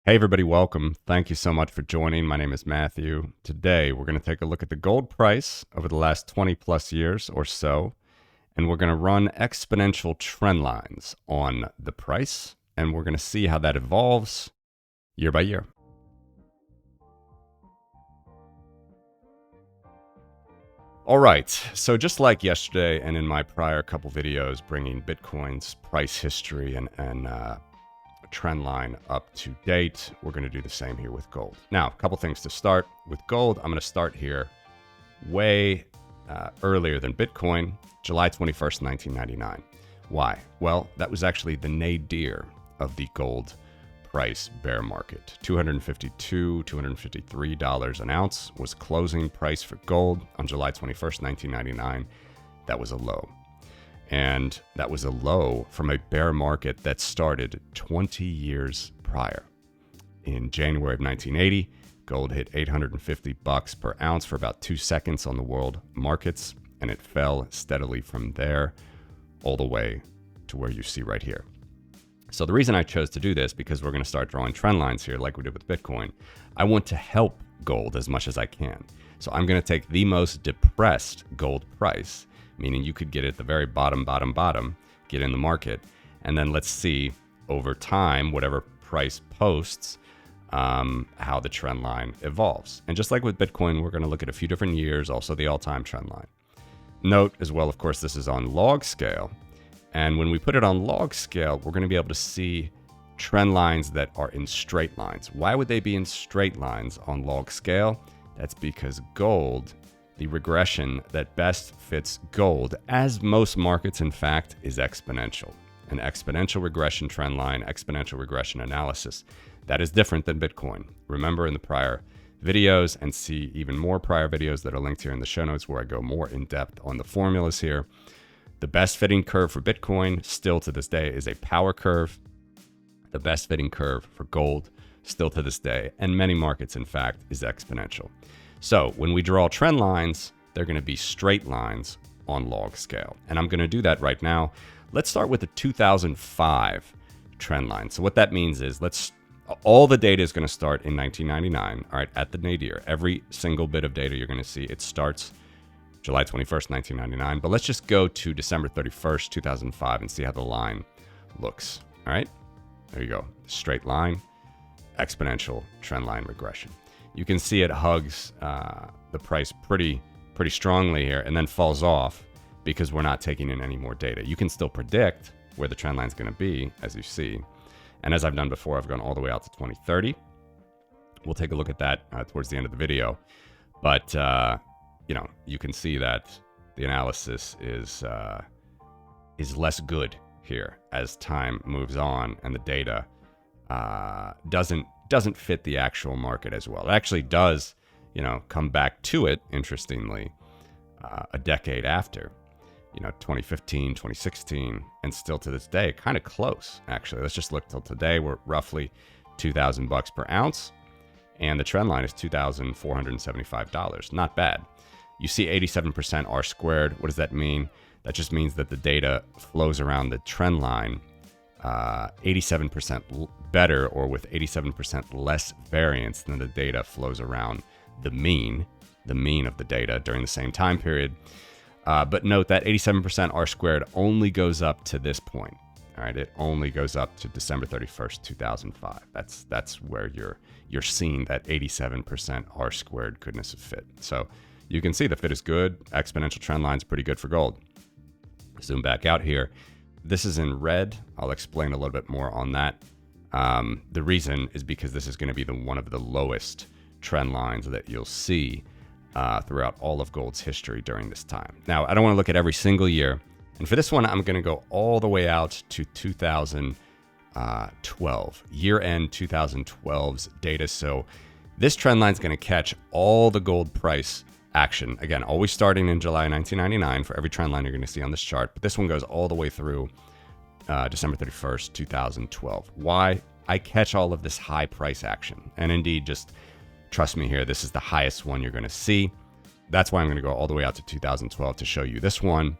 Hey everybody, welcome. Thank you so much for joining. My name is Matthew. Today we're going to take a look at the gold price over the last 20 plus years or so, and we're going to run exponential trend lines on the price, and we're going to see how that evolves year by year. All right, so just like yesterday and in my prior couple videos bringing Bitcoin's price history and trend line up to date, we're going to do the same here with gold. Now, a couple things to start with gold. I'm going to start here way earlier than Bitcoin, July 21st, 1999. Why? Well, that was actually the nadir of the gold price bear market. $252, $253 an ounce was closing price for gold on July 21st, 1999. That was a low. And that was a low from a bear market that started 20 years prior. In January of 1980, gold hit $850 per ounce for about 2 seconds on the world markets, and it fell steadily from there all the way to where you see right here. So the reason I chose to do this, because we're going to start drawing trend lines here like we did with Bitcoin, I want to help gold as much as I can. So I'm going to take the most depressed gold price, meaning you could get it at the very bottom, get in the market, and then let's see over time, whatever price posts, how the trend line evolves. And just like with Bitcoin, we're going to look at a few different years, also the all-time trend line. Note as well, of course, this is on log scale. And when we put it on log scale, we're going to be able to see trend lines that are in straight lines. Why would they be in straight lines on log scale? That's because gold, the regression that best fits gold, as most markets in fact, is exponential. An exponential regression trend line, exponential regression analysis. That is different than Bitcoin. Remember in the prior videos, and see even more prior videos that are linked here in the show notes where I go more in depth on the formulas here. The best fitting curve for Bitcoin still to this day is a power curve. The best fitting curve for gold still to this day, and many markets in fact, is exponential. So when we draw trend lines, they're going to be straight lines on log scale. And I'm going to do that right now. Let's start with the 2005 trend line. So what that means is all the data is going to start in 1999, all right, at the nadir. Every single bit of data you're going to see, it starts July 21st, 1999. But let's just go to December 31st, 2005 and see how the line looks. All right, there you go. Straight line, exponential trend line regression. You can see it hugs the price pretty strongly here and then falls off because we're not taking in any more data. You can still predict where the trend line is going to be, as you see. And as I've done before, I've gone all the way out to 2030. We'll take a look at that towards the end of the video. But, you can see that the analysis is less good here as time moves on and the data doesn't fit the actual market as well. It actually does, come back to it, interestingly, a decade after, 2015, 2016, and still to this day, kind of close, actually. Let's just look till today. We're roughly $2,000 per ounce, and the trend line is $2,475. Not bad. You see 87% R squared. What does that mean? That just means that the data flows around the trend line 87% better, or with 87% less variance than the data flows around the mean of the data during the same time period. But note that 87% R squared only goes up to this point. All right, it only goes up to December 31st, 2005. That's where you're seeing that 87% R squared goodness of fit. So you can see the fit is good. Exponential trend line is pretty good for gold. Zoom back out here. This is in red. I'll explain a little bit more on that. The reason is because this is going to be one of the lowest trend lines that you'll see throughout all of gold's history during this time. Now, I don't want to look at every single year. And for this one, I'm going to go all the way out to 2012, year-end 2012's data. So this trend line is going to catch all the gold price action. Again, always starting in July 1999 for every trend line you're going to see on this chart. But this one goes all the way through December 31st, 2012. Why? I catch all of this high price action. And indeed, just trust me here, this is the highest one you're going to see. That's why I'm going to go all the way out to 2012 to show you this one.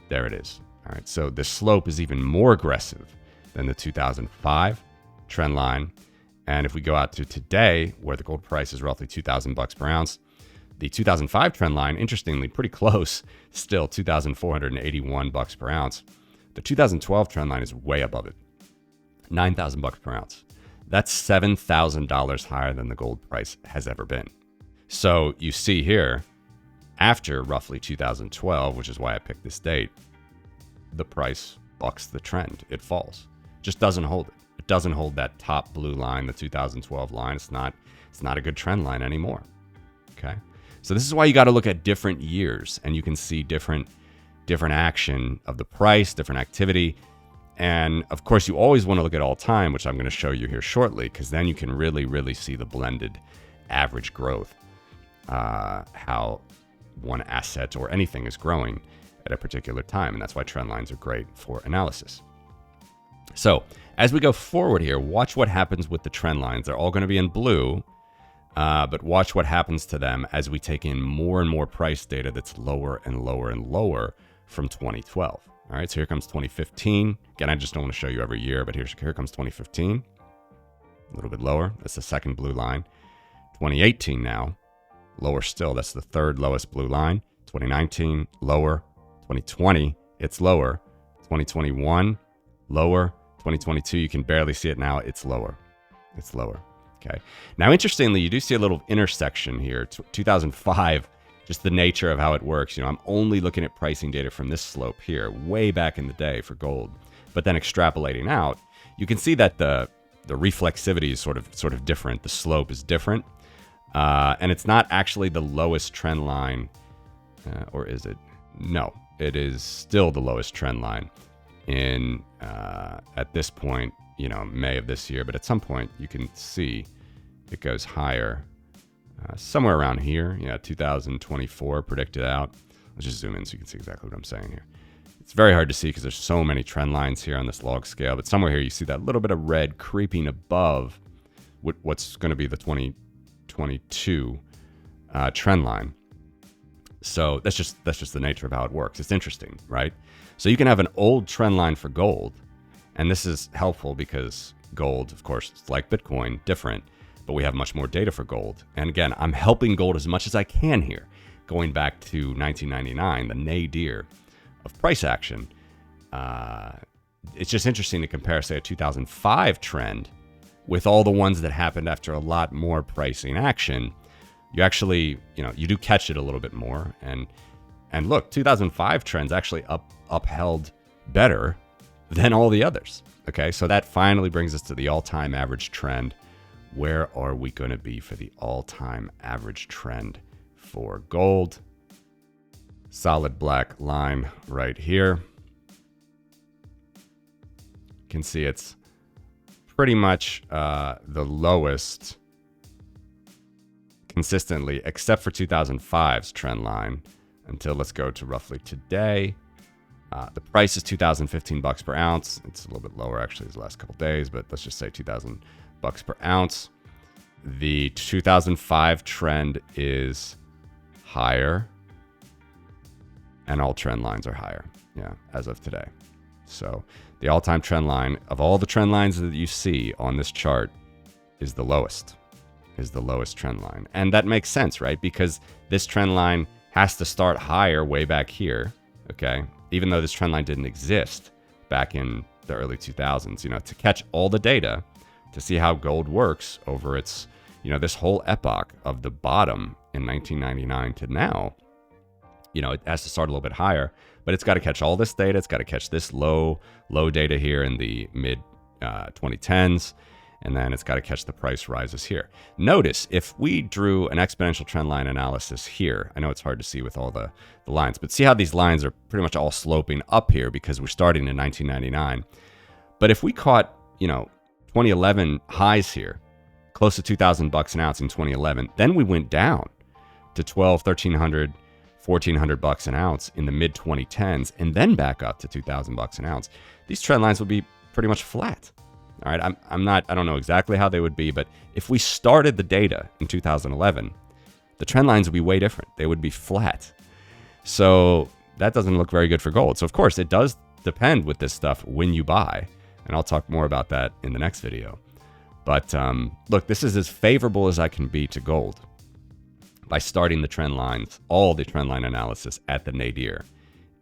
There it is. All right, so the slope is even more aggressive than the 2005 trend line. And if we go out to today, where the gold price is roughly $2,000 per ounce, the 2005 trend line, interestingly, pretty close, still $2,481 per ounce. The 2012 trend line is way above it, $9,000 per ounce. That's $7,000 higher than the gold price has ever been. So you see here, after roughly 2012, which is why I picked this date, the price bucks the trend. It falls. Just doesn't hold it. It doesn't hold that top blue line, the 2012 line. It's not a good trend line anymore. Okay? So this is why you got to look at different years, and you can see different action of the price, different activity. And of course, you always want to look at all time, which I'm going to show you here shortly, because then you can really, really see the blended average growth, how one asset or anything is growing at a particular time. And that's why trend lines are great for analysis. So as we go forward here, watch what happens with the trend lines. They're all going to be in blue, but watch what happens to them as we take in more and more price data that's lower and lower and lower from 2012. All right, so here comes 2015. Again, I just don't want to show you every year, but here comes 2015. A little bit lower. That's the second blue line. 2018 now, lower still. That's the third lowest blue line. 2019, lower. 2020, it's lower. 2021, lower. 2022, you can barely see it now. It's lower. It's lower. Okay. Now, interestingly, you do see a little intersection here. 2005, just the nature of how it works. You know, I'm only looking at pricing data from this slope here, way back in the day for gold. But then extrapolating out, you can see that the reflexivity is sort of different. The slope is different. And it's not actually the lowest trend line, or is it? No, it is still the lowest trend line in at this point, you know, May of this year. But at some point, you can see it goes higher. Somewhere around here, 2024 predicted out. Let's just zoom in so you can see exactly what I'm saying here. It's very hard to see because there's so many trend lines here on this log scale, but somewhere here you see that little bit of red creeping above what's going to be the 2022 trend line. So that's just the nature of how it works. It's interesting, right? So you can have an old trend line for gold, and this is helpful because gold, of course, it's like Bitcoin, different. But we have much more data for gold. And again, I'm helping gold as much as I can here, going back to 1999, the nadir of price action. It's just interesting to compare, say, a 2005 trend with all the ones that happened after a lot more pricing action. You actually, you do catch it a little bit more. And look, 2005 trends actually upheld better than all the others. Okay, so that finally brings us to the all-time average trend. Where are we going to be for the all-time average trend for gold? Solid black line right here. You can see it's pretty much the lowest consistently, except for 2005's trend line, until let's go to roughly today. The price is $2,015 per ounce. It's a little bit lower actually these last couple days, but let's just say $2,000 per ounce. The 2005 trend is higher, and all trend lines are higher, as of today. So the all-time trend line of all the trend lines that you see on this chart is the lowest trend line. And that makes sense, right? Because this trend line has to start higher way back here, okay? Even though this trend line didn't exist back in the early 2000s, to catch all the data, to see how gold works over its, this whole epoch of the bottom in 1999 to now, it has to start a little bit higher, but it's got to catch all this data. It's got to catch this low data here in the mid 2010s, and then it's got to catch the price rises here. Notice if we drew an exponential trend line analysis here, I know it's hard to see with all the lines, but see how these lines are pretty much all sloping up here because we're starting in 1999. But if we caught, 2011 highs here, close to $2,000 an ounce in 2011. Then we went down to $1,200, $1,300, $1,400 an ounce in the mid 2010s, and then back up to $2,000 an ounce. These trend lines would be pretty much flat. All right, I don't know exactly how they would be, but if we started the data in 2011, the trend lines would be way different. They would be flat. So that doesn't look very good for gold. So of course, it does depend with this stuff when you buy. And I'll talk more about that in the next video. But look, this is as favorable as I can be to gold by starting the trend lines, all the trend line analysis at the nadir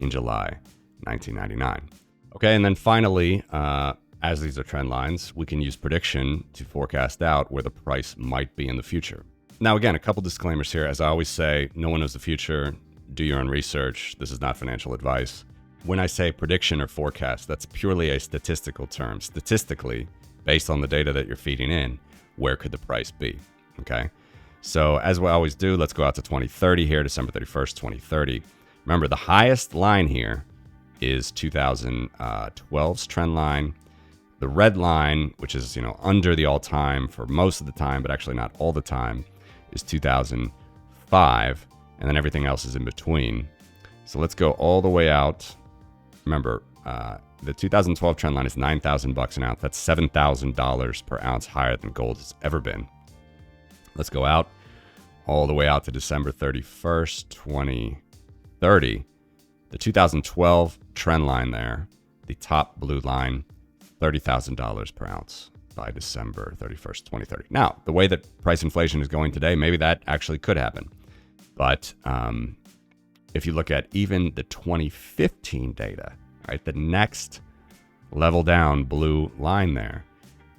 in July 1999. Okay, and then finally, as these are trend lines, we can use prediction to forecast out where the price might be in the future. Now, again, a couple disclaimers here. As I always say, no one knows the future. Do your own research. This is not financial advice. When I say prediction or forecast, that's purely a statistical term. Statistically, based on the data that you're feeding in, where could the price be? Okay. So as we always do, let's go out to 2030 here, December 31st, 2030. Remember, the highest line here is 2012's trend line. The red line, which is, under the all-time for most of the time, but actually not all the time, is 2005. And then everything else is in between. So let's go all the way out. Remember, the 2012 trend line is $9,000 an ounce. That's $7,000 per ounce higher than gold has ever been. Let's go out all the way out to December 31st, 2030. The 2012 trend line there, the top blue line, $30,000 per ounce by December 31st, 2030. Now, the way that price inflation is going today, maybe that actually could happen. But if you look at even the 2015 data, right, the next level down blue line there,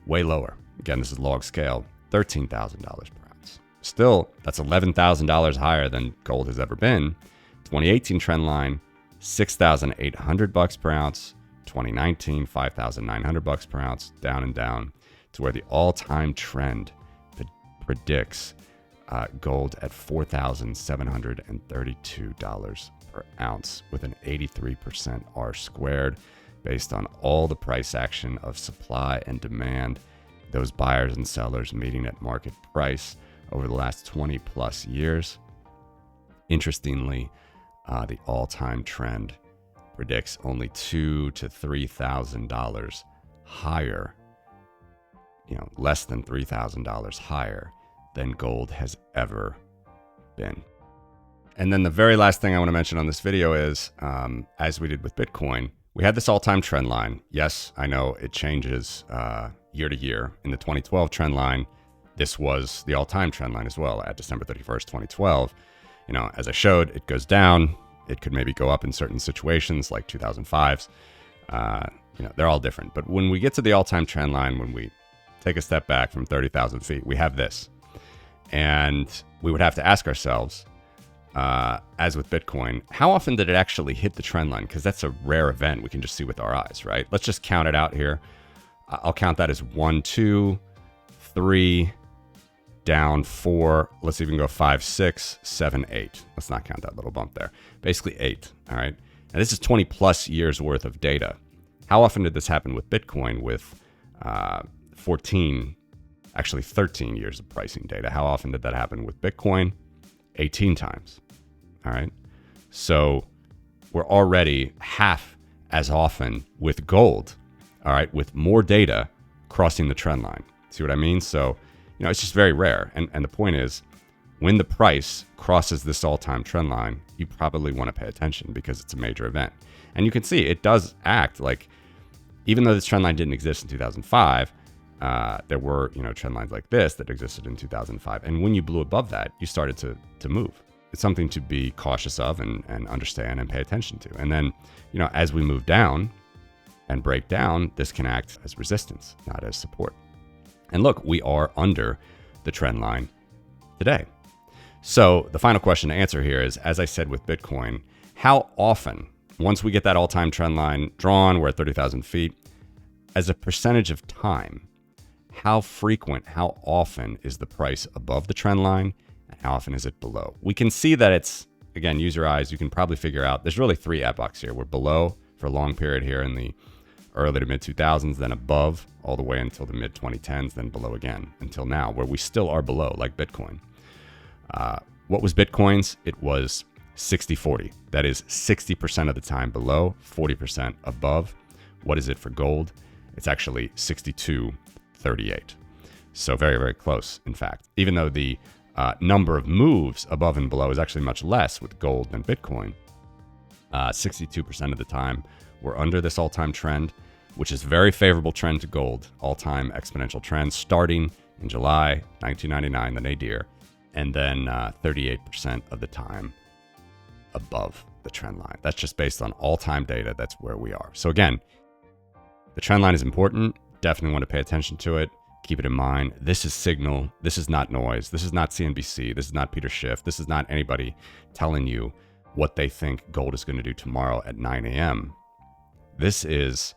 way lower. Again, this is log scale, $13,000 per ounce. Still, that's $11,000 higher than gold has ever been. 2018 trend line, $6,800 per ounce. 2019, $5,900 per ounce, down and down to where the all-time trend predicts gold at $4,732 per ounce with an 83% R squared based on all the price action of supply and demand, those buyers and sellers meeting at market price over the last 20 plus years. Interestingly, the all-time trend predicts only $2,000 to $3,000 higher, less than $3,000 higher than gold has ever been. And then the very last thing I want to mention on this video is, as we did with Bitcoin, we had this all-time trend line. Yes, I know it changes year to year. In the 2012 trend line, this was the all-time trend line as well at December 31st, 2012. As I showed, it goes down. It could maybe go up in certain situations like 2005's. They're all different. But when we get to the all-time trend line, when we take a step back from 30,000 feet, we have this. And we would have to ask ourselves, as with Bitcoin, how often did it actually hit the trend line? Because that's a rare event we can just see with our eyes, right? Let's just count it out here. I'll count that as 1, 2, 3, down 4. Let's even go 5, 6, 7, 8. Let's not count that little bump there. Basically 8, all right? And this is 20 plus years worth of data. How often did this happen with Bitcoin with 13 years of pricing data? How often did that happen with Bitcoin? 18 times, all right? So we're already half as often with gold, all right, with more data crossing the trend line. See what I mean? So, it's just very rare. And the point is, when the price crosses this all-time trend line, you probably want to pay attention because it's a major event. And you can see it does act like, even though this trend line didn't exist in 2005, there were, trend lines like this that existed in 2005. And when you blew above that, you started to move. It's something to be cautious of and understand and pay attention to. And then, as we move down and break down, this can act as resistance, not as support. And look, we are under the trend line today. So the final question to answer here is, as I said with Bitcoin, how often, once we get that all-time trend line drawn, we're at 30,000 feet, as a percentage of time, how frequent, how often is the price above the trend line, and how often is it below? We can see that it's, again, use your eyes, you can probably figure out, there's really 3 epochs here. We're below for a long period here in the early to mid 2000s, then above all the way until the mid 2010s, then below again until now, where we still are below, like Bitcoin. What was Bitcoin's? It was 60-40. That is 60% of the time below, 40% above. What is it for gold? It's actually 62-38. So very, very close, in fact. Even though the number of moves above and below is actually much less with gold than Bitcoin, 62% of the time we're under this all-time trend. which is very favorable trend to gold, all-time exponential trend starting in July 1999, the nadir, and then 38% of the time above the trend line. That's just based on all-time data. That's where we are. So again, the trend line is important. Definitely want to pay attention to it. Keep it in mind. This is signal. This is not noise. This is not CNBC. This is not Peter Schiff. This is not anybody telling you what they think gold is going to do tomorrow at 9 a.m. This is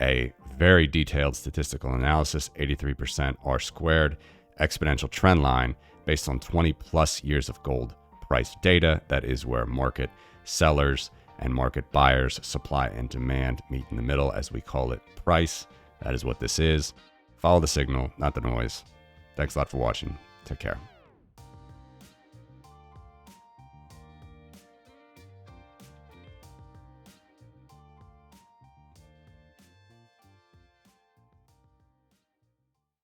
a very detailed statistical analysis, 83% R squared, exponential trend line based on 20 plus years of gold price data. That is where market sellers and market buyers, supply and demand meet in the middle, as we call it, price. That is what this is. Follow the signal, not the noise. Thanks a lot for watching. Take care.